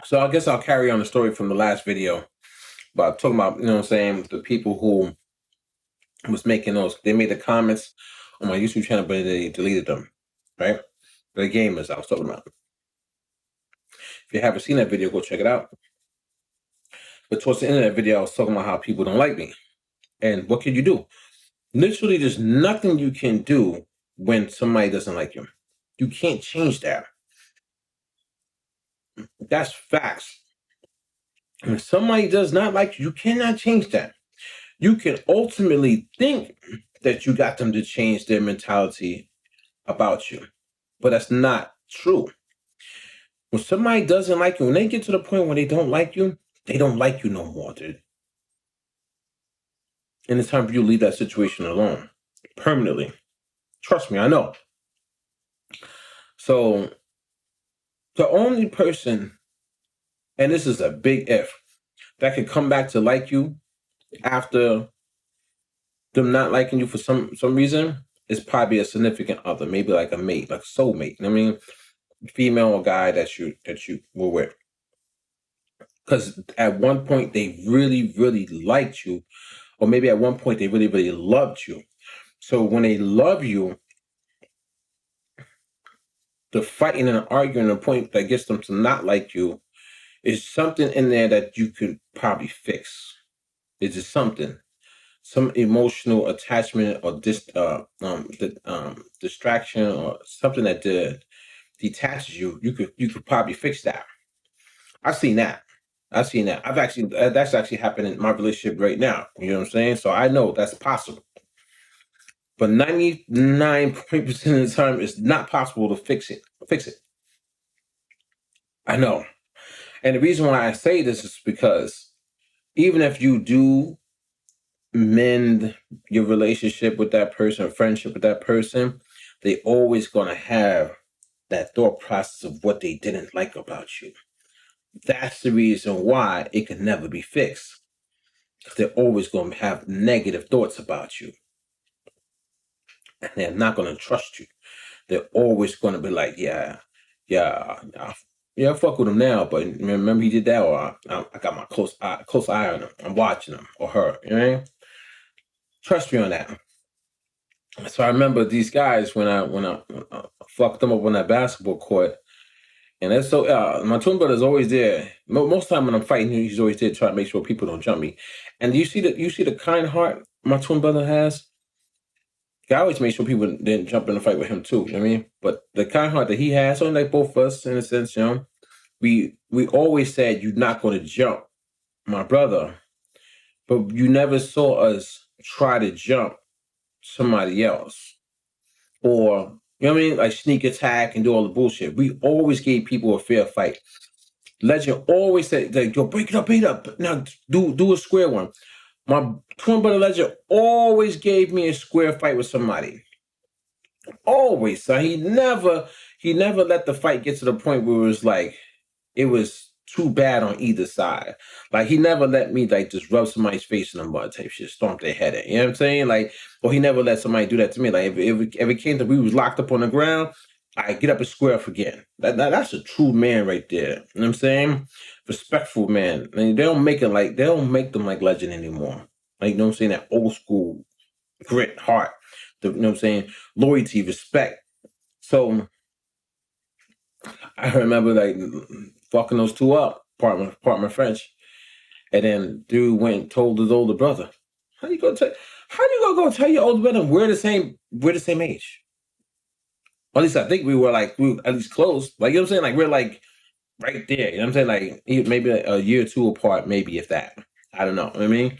So I guess I'll carry on the story from the last video. But talking about, the people who was making those, they made the comments on my YouTube channel, but they deleted them, right? The gamers I was talking about. If you haven't seen that video, go check it out. But towards the end of that video, I was talking about how people don't like me. And what can you do? Literally, there's nothing you can do when somebody doesn't like you. You can't change that. That's facts. When somebody does not like you, you cannot change that. You can ultimately think that you got them to change their mentality about you, but that's not true. When somebody doesn't like you, when they get to the point where they don't like you no more, dude. And it's time for you to leave that situation alone permanently. Trust me, I know. So the only person, and this is a big if, that can come back to like you after them not liking you for some reason is probably a significant other, maybe like a mate, like a soulmate. I mean, female or guy that you were with. Because at one point they really, really liked you, or maybe at one point they really, really loved you. So when they love you, the fighting and arguing, the point that gets them to not like you, is something in there that you could probably fix. It's just something, some emotional attachment or distraction or something that detaches you. You could probably fix that. I've seen that. That's actually happening in my relationship right now. You know what I'm saying? So I know that's possible. But 99% of the time, it's not possible to fix it. I know. And the reason why I say this is because even if you do mend your relationship with that person, friendship with that person, they always going to have that thought process of what they didn't like about you. That's the reason why it can never be fixed. Because they're always going to have negative thoughts about you. And they're not going to trust you. They're always going to be like, yeah, I fuck with him now, but remember he did that, or I got my close eye on him. I'm watching him or her. You know what I mean? Trust me on that. So I remember these guys when I fucked them up on that basketball court, and that's so. My twin brother's always there. Most time when I'm fighting, he's always there to try to make sure people don't jump me. And you see the kind heart my twin brother has. I always make sure people didn't jump in a fight with him too. You know what I mean? But the kind heart that he has, only like both of us in a sense, we always said you're not going to jump my brother, but you never saw us try to jump somebody else, or you know what I mean, like sneak attack and do all the bullshit. We always gave people a fair fight. Legend always said, like, yo, break it up. Now do a square one. My twin brother Legend always gave me a square fight with somebody. Always. So he never let the fight get to the point where it was too bad on either side. Like he never let me like just rub somebody's face in the mud type shit, stomp their head in. You know what I'm saying? Like, or he never let somebody do that to me. Like if it came to we was locked up on the ground, I get up and square up again. That's a true man right there. You know what I'm saying? Respectful man. I mean, they don't make them like Legend anymore. Like, you know what I'm saying? That old school grit, heart. You know what I'm saying? Loyalty, respect. So I remember like fucking those two up, pardon my French. And then dude went and told his older brother. How you gonna go tell your older brother we're the same age? Or at least I think we were at least close. Like, you know what I'm saying? Like we're like right there. You know what I'm saying? Like maybe a year or two apart, maybe if that. I don't know. You know what I mean?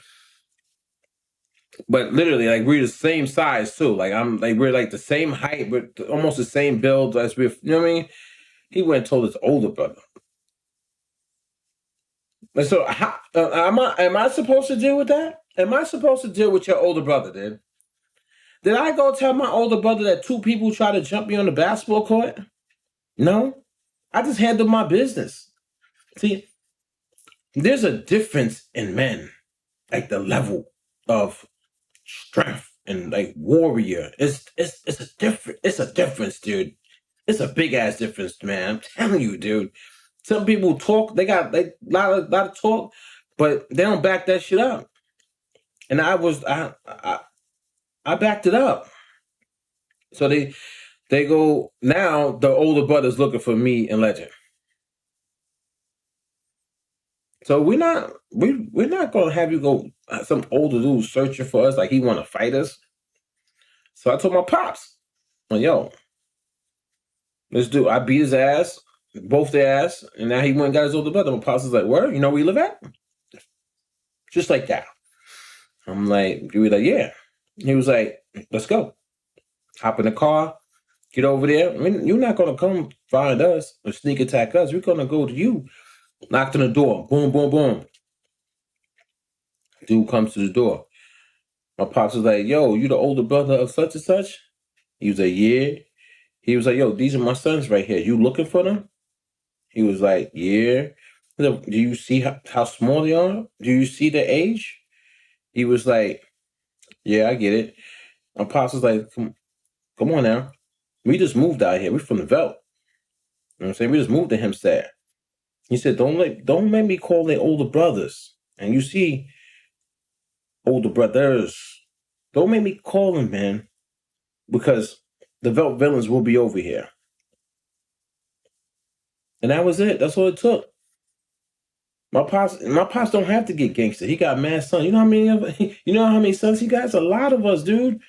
But literally, like we're the same size too. Like we're like the same height, but almost the same build as you know what I mean? He went and told his older brother. And so, how, am I supposed to deal with that? Am I supposed to deal with your older brother, then? Did I go tell my older brother that two people tried to jump me on the basketball court? No. I just handled my business. See, there's a difference in men, like the level of strength and like warrior. It's a difference, dude. It's a big ass difference, man. I'm telling you, dude. Some people talk, they got like lot of talk, but they don't back that shit up. And I backed it up. So they go now. The older brother's looking for me and Legend. So we're not gonna have you go some older dude searching for us like he want to fight us. So I told my pops, well, yo, let's do. I beat his ass, both their ass, and now he went and got his older brother. My pops was like, where? You know where you live at? Just like that. I'm like, he was like, yeah. He was like, let's go. Hop in the car, get over there. I mean, you're not gonna come find us or sneak attack us. We're gonna go to you. Knocked on the door. Boom, boom, boom. Dude comes to the door. My pops was like, yo, you the older brother of such and such? He was like, yeah. He was like, yo, these are my sons right here. You looking for them? He was like, yeah. Do you see how small they are? Do you see their age? He was like, yeah, I get it. My pops was like, come on now. We just moved out here. We're from the Veld. You know what I'm saying? We just moved to Hempstead. He said, don't make me call their older brothers. And you see, older brothers, don't make me call them, man, because the Veld villains will be over here. And that was it. That's all it took. My pops don't have to get gangster. He got mad sons. You know how many sons he got? It's a lot of us, dude.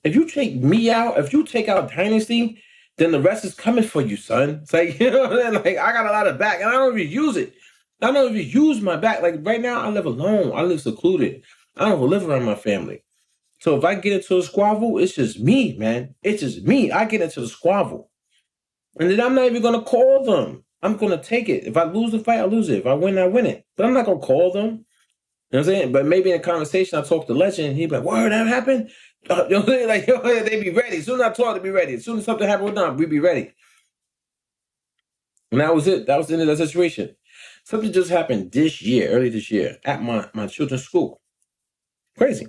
If you take me out, if you take out Dynasty, then the rest is coming for you, son. It's like, you know what I'm saying? Like, I got a lot of back, and I don't even use it. I don't even use my back. Like, right now, I live alone. I live secluded. I don't live around my family. So if I get into a squabble, it's just me, man. It's just me. I get into the squabble. And then I'm not even going to call them. I'm going to take it. If I lose the fight, I lose it. If I win, I win it. But I'm not going to call them. You know what I'm saying? But maybe in a conversation, I talk to Legend, and he'd be like, word, that happened? You know what I'm saying? Like, they be ready. As soon as I talk, they be ready. As soon as something happened with them, we be ready. And that was it. That was the end of that situation. Something just happened early this year, at my children's school. Crazy.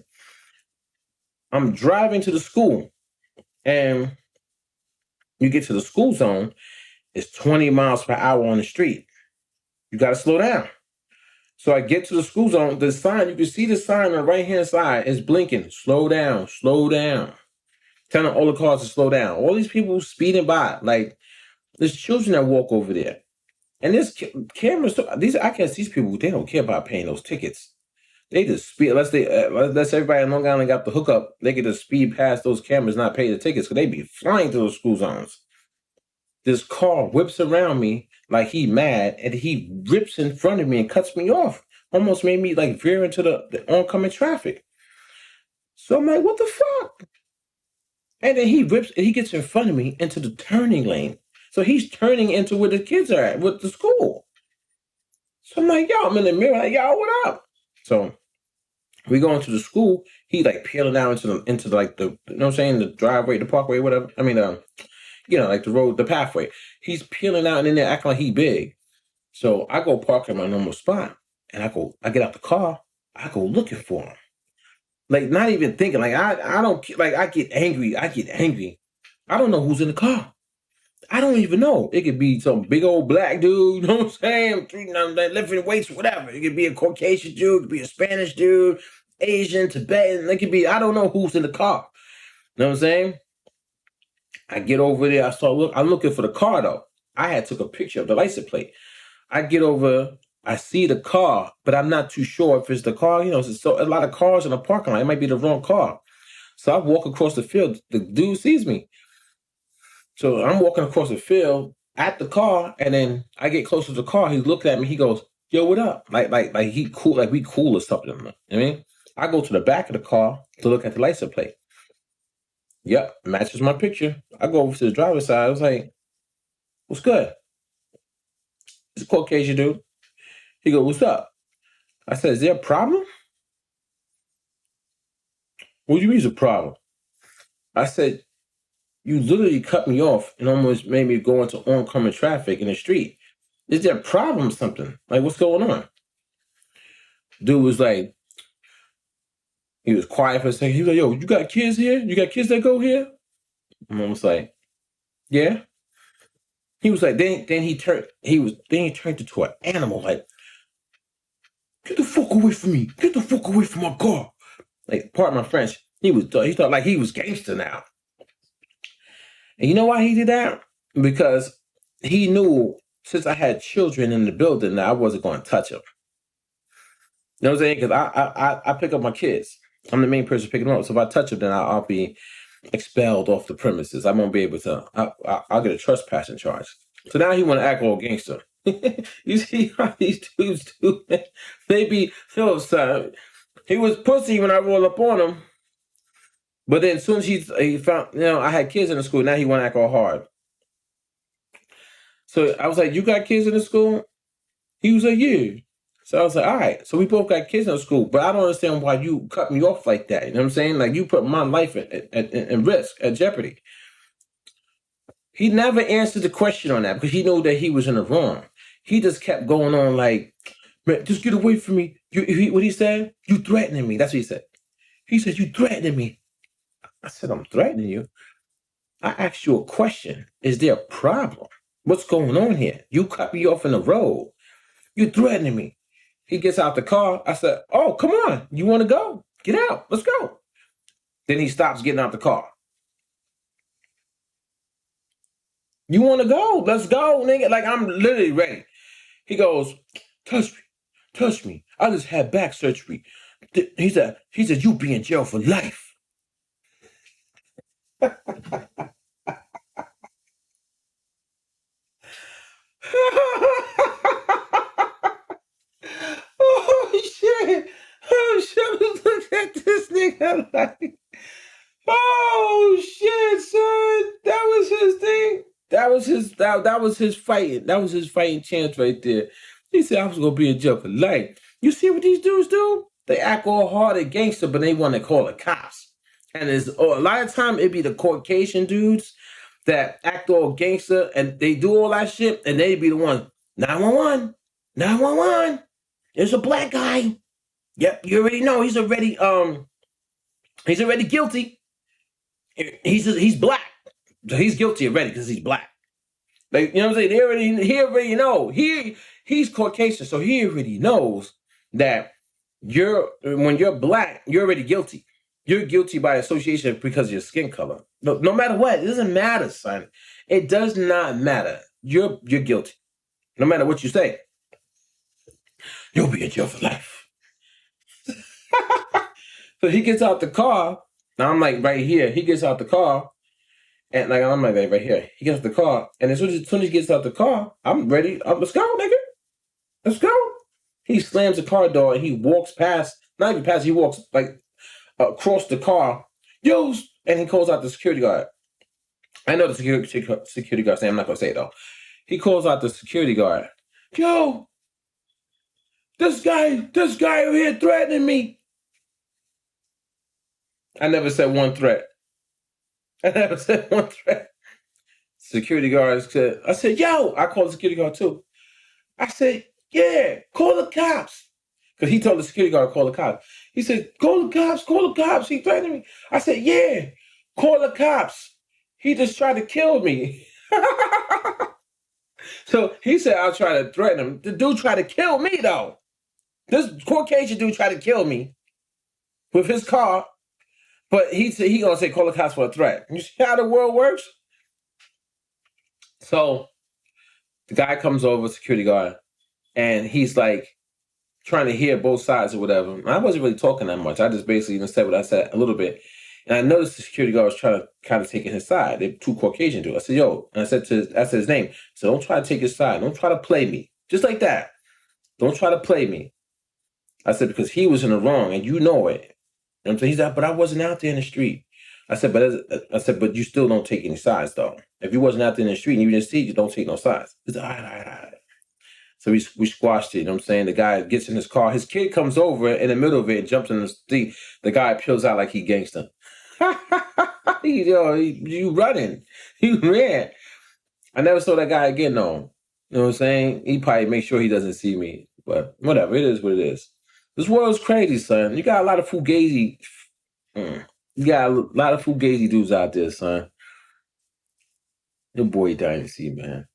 I'm driving to the school, and you get to the school zone, it's 20 miles per hour on the street. You got to slow down. So I get to the school zone, the sign, you can see the sign on the right-hand side is blinking, slow down, slow down. Telling all the cars to slow down. All these people speeding by, like, there's children that walk over there. And there's cameras, I guess these people, they don't care about paying those tickets. They just speed, unless everybody in Long Island got the hookup, they get to speed past those cameras, not pay the tickets, because they be flying through those school zones. This car whips around me like he mad, and he rips in front of me and cuts me off. Almost made me like veer into the oncoming traffic. So I'm like, what the fuck? And then he gets in front of me into the turning lane. So he's turning into where the kids are at, with the school. So I'm like, yo, I'm in the mirror, like, yo, what up? So we go into the school. He like peeling out into like the, you know what I'm saying, the driveway, the parkway, whatever. I mean, like the road, the pathway. He's peeling out and in there acting like he big. So I go park in my normal spot, and I get out the car. I go looking for him. Like, not even thinking. Like, I don't, like, I get angry. I don't know who's in the car. I don't even know. It could be some big old black dude, you know what I'm saying? Lifting weights, whatever. It could be a Caucasian dude, it could be a Spanish dude, Asian, Tibetan. It could be, I don't know who's in the car. You know what I'm saying? I get over there. I'm looking for the car, though. I had took a picture of the license plate. I get over, I see the car, but I'm not too sure if it's the car. You know, there's a lot of cars in the parking lot. It might be the wrong car. So I walk across the field. The dude sees me. So I'm walking across the field at the car, and then I get close to the car. He's looking at me. He goes, yo, what up? Like he cool, like we cool or something. You know what I mean? I go to the back of the car to look at the license plate. Yep, matches my picture. I go over to the driver's side. I was like, what's good? It's a Caucasian dude. He goes, what's up? I said, is there a problem? What do you mean it's a problem? I said, you literally cut me off and almost made me go into oncoming traffic in the street. Is there a problem or something? Like, what's going on? Dude was like, he was quiet for a second. He was like, yo, you got kids here? You got kids that go here? And I was like, yeah. He was like, then he turned into an animal. Like, get the fuck away from me! Get the fuck away from my car! Like, pardon my French. He thought like he was gangster now. And you know why he did that? Because he knew since I had children in the building that I wasn't going to touch them. You know what I'm saying? Because I pick up my kids. I'm the main person picking them up. So if I touch them, then I'll be expelled off the premises. I won't be able to. I'll get a trespassing charge. So now he want to act all gangster. You see how these dudes do? Maybe Phillips time. He was pussy when I rolled up on him. But then as soon as he found, I had kids in the school. Now he want to act all hard. So I was like, "You got kids in the school?" He was like, "Yeah." So I was like, "All right." So we both got kids in the school, but I don't understand why you cut me off like that. You know what I'm saying? Like you put my life at risk, at jeopardy. He never answered the question on that because he knew that he was in the wrong. He just kept going on like, "Man, just get away from me." What he said? "You threatening me." That's what he said. He said, "You threatening me." I said, "I'm threatening you." I asked you a question. Is there a problem? What's going on here? You cut me off in the road. You threatening me. He gets out the car. I said, "Oh, come on. You want to go? Get out. Let's go." Then he stops getting out the car. "You want to go? Let's go, nigga." Like, I'm literally ready. He goes, "Touch me. Touch me. I just had back surgery." He said, "You be in jail for life." Oh shit! Oh shit! I was looking at this nigga like, oh shit, son! That was his thing. That was his fighting. That was his fighting chance right there. He said, "I was gonna be in jail for life." You see what these dudes do? They act all hard and gangster, but they want to call the cops. And a lot of time it be the Caucasian dudes that act all gangster and they do all that shit, and they be the one 911, 911. There's a black guy. Yep, you already know he's already guilty. He's black. So he's guilty already because he's black. Like, you know what I'm saying? He already know. He's Caucasian, so he already knows that when you're black, you're already guilty. You're guilty by association because of your skin color. No matter what, it doesn't matter, son. It does not matter. You're guilty. No matter what you say. You'll be in jail for life. So he gets out the car. Now I'm like right here. He gets out the car. And like I'm like right here. He gets out the car. And as soon as he gets out the car, I'm ready. Let's go, nigga. Let's go. He slams the car door and he walks past. Not even past. He walks like across the car. Yo, and he calls out the security guard. I know the security guard's name. I'm not gonna say it though. He calls out the security guard. "Yo, this guy over here threatening me." I never said one threat. I never said one threat. Security guard said, I said, "Yo," I called the security guard too. I said, "Yeah, call the cops." Because he told the security guard to call the cops. He said, call the cops. He threatened me." I said, "Yeah, call the cops. He just tried to kill me." So he said, "I'll try to threaten him." The dude tried to kill me though. This Caucasian dude tried to kill me with his car. But he said he gonna say call the cops for a threat. You see how the world works? So the guy comes over, security guard, and he's like trying to hear both sides or whatever. And I wasn't really talking that much. I just basically said what I said a little bit. And I noticed the security guard was trying to kind of take his side. They're two Caucasian dudes. I said, "Yo," and I said his name. So don't try to take his side. Don't try to play me. Just like that. Don't try to play me. I said, because he was in the wrong and you know it. And I'm saying, he's like, "But I wasn't out there in the street." I said, "But you still don't take any sides though. If you wasn't out there in the street and you didn't see, you don't take no sides." He said, "All right, all right, all right." So we squashed it. You know what I'm saying? The guy gets in his car. His kid comes over in the middle of it and jumps in the seat. The guy peels out like he gangster. You running. You ran. I never saw that guy again, though. You know what I'm saying? He probably make sure he doesn't see me. But whatever. It is what it is. This world's crazy, son. You got a lot of fugazi. You got a lot of fugazi dudes out there, son. Your boy Dynasty, man.